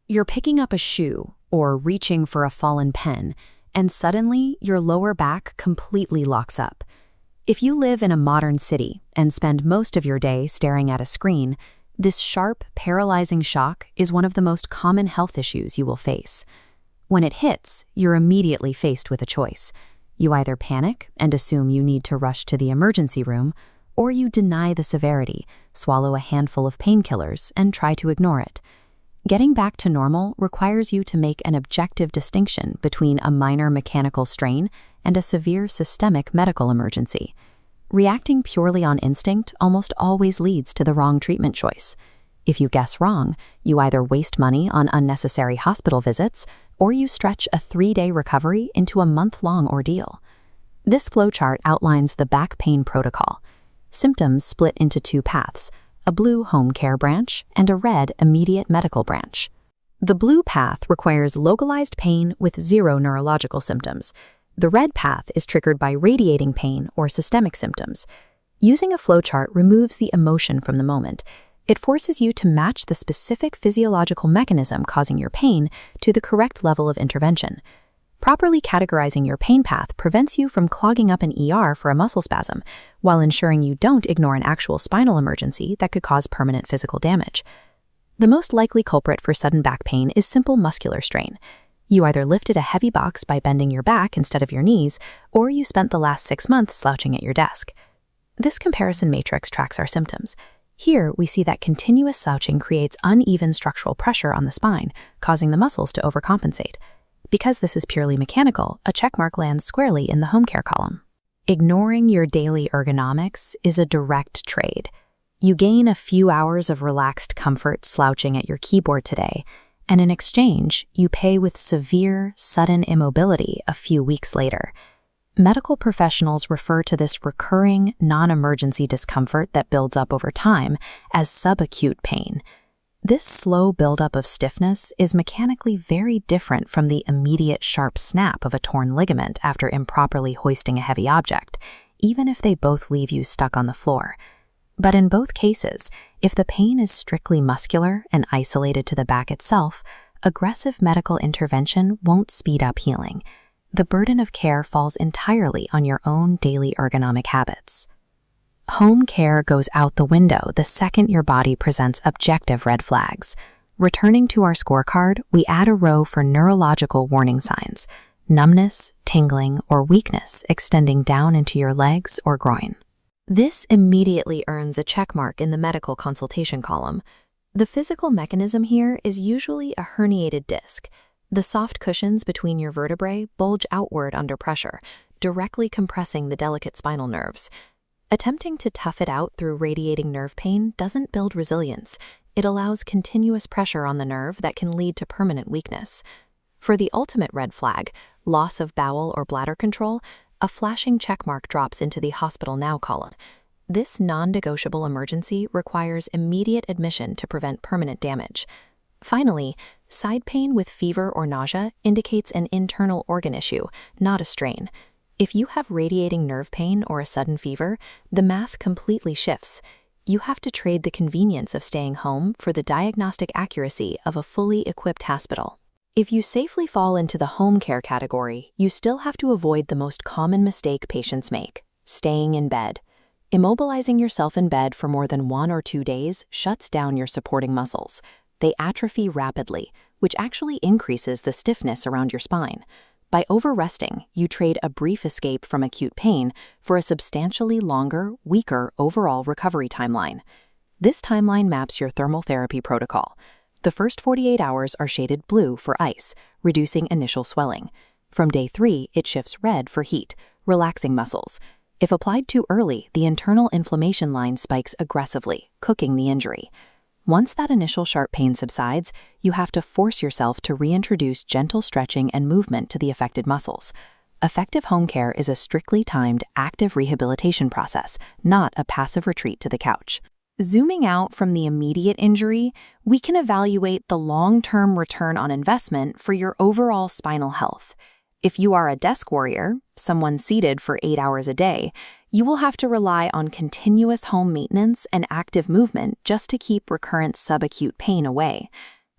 You're picking up a shoe or reaching for a fallen pen, and suddenly your lower back completely locks up. If you live in a modern city and spend most of your day staring at a screen, this sharp, paralyzing shock is one of the most common health issues you will face. When it hits, you're immediately faced with a choice. You either panic and assume you need to rush to the emergency room, or you deny the severity, swallow a handful of painkillers, and try to ignore it. Getting back to normal requires you to make an objective distinction between a minor mechanical strain and a severe systemic medical emergency. Reacting purely on instinct almost always leads to the wrong treatment choice. If you guess wrong, you either waste money on unnecessary hospital visits, or you stretch a 3-day recovery into a month-long ordeal. This flowchart outlines the back pain protocol. Symptoms split into 2 paths, a blue home care branch and a red immediate medical branch. The blue path requires localized pain with 0 neurological symptoms. The red path is triggered by radiating pain or systemic symptoms. Using a flowchart removes the emotion from the moment. It forces you to match the specific physiological mechanism causing your pain to the correct level of intervention. Properly categorizing your pain path prevents you from clogging up an ER for a muscle spasm, while ensuring you don't ignore an actual spinal emergency that could cause permanent physical damage. The most likely culprit for sudden back pain is simple muscular strain. You either lifted a heavy box by bending your back instead of your knees, or you spent the last 6 months slouching at your desk. This comparison matrix tracks our symptoms. Here, we see that continuous slouching creates uneven structural pressure on the spine, causing the muscles to overcompensate. Because this is purely mechanical, a checkmark lands squarely in the home care column. Ignoring your daily ergonomics is a direct trade. You gain a few hours of relaxed comfort slouching at your keyboard today, and in exchange, you pay with severe, sudden immobility a few weeks later. Medical professionals refer to this recurring, non-emergency discomfort that builds up over time as subacute pain. This slow buildup of stiffness is mechanically very different from the immediate sharp snap of a torn ligament after improperly hoisting a heavy object, even if they both leave you stuck on the floor. But in both cases, if the pain is strictly muscular and isolated to the back itself, aggressive medical intervention won't speed up healing. The burden of care falls entirely on your own daily ergonomic habits. Home care goes out the window the second your body presents objective red flags. Returning to our scorecard, we add a row for neurological warning signs: numbness, tingling, or weakness extending down into your legs or groin. This immediately earns a checkmark in the medical consultation column. The physical mechanism here is usually a herniated disc. The soft cushions between your vertebrae bulge outward under pressure, directly compressing the delicate spinal nerves. Attempting to tough it out through radiating nerve pain doesn't build resilience. It allows continuous pressure on the nerve that can lead to permanent weakness. For the ultimate red flag, loss of bowel or bladder control, a flashing checkmark drops into the hospital now column. This non-negotiable emergency requires immediate admission to prevent permanent damage. Finally, side pain with fever or nausea indicates an internal organ issue, not a strain. If you have radiating nerve pain or a sudden fever, the math completely shifts. You have to trade the convenience of staying home for the diagnostic accuracy of a fully equipped hospital. If you safely fall into the home care category, you still have to avoid the most common mistake patients make: staying in bed. Immobilizing yourself in bed for more than 1 or 2 days shuts down your supporting muscles. They atrophy rapidly, which actually increases the stiffness around your spine. By over-resting, you trade a brief escape from acute pain for a substantially longer, weaker overall recovery timeline. This timeline maps your thermal therapy protocol. The first 48 hours are shaded blue for ice, reducing initial swelling. From day 3, it shifts red for heat, relaxing muscles. If applied too early, the internal inflammation line spikes aggressively, cooking the injury. Once that initial sharp pain subsides, you have to force yourself to reintroduce gentle stretching and movement to the affected muscles. Effective home care is a strictly timed, active rehabilitation process, not a passive retreat to the couch. Zooming out from the immediate injury, we can evaluate the long-term return on investment for your overall spinal health. If you are a desk warrior, someone seated for 8 hours a day, you will have to rely on continuous home maintenance and active movement just to keep recurrent subacute pain away.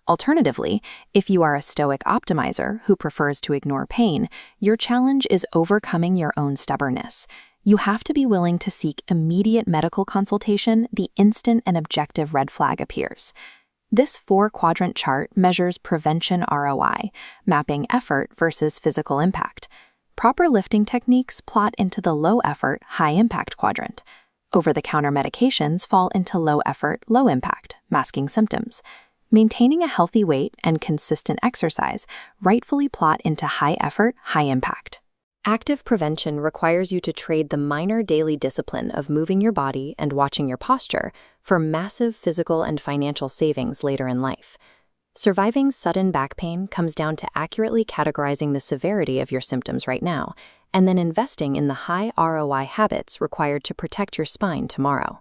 Alternatively, if you are a stoic optimizer who prefers to ignore pain, your challenge is overcoming your own stubbornness. You have to be willing to seek immediate medical consultation the instant an objective red flag appears. This 4-quadrant chart measures prevention ROI, mapping effort versus physical impact. Proper lifting techniques plot into the low-effort, high-impact quadrant. Over-the-counter medications fall into low-effort, low-impact, masking symptoms. Maintaining a healthy weight and consistent exercise rightfully plot into high-effort, high-impact. Active prevention requires you to trade the minor daily discipline of moving your body and watching your posture for massive physical and financial savings later in life. Surviving sudden back pain comes down to accurately categorizing the severity of your symptoms right now, and then investing in the high ROI habits required to protect your spine tomorrow.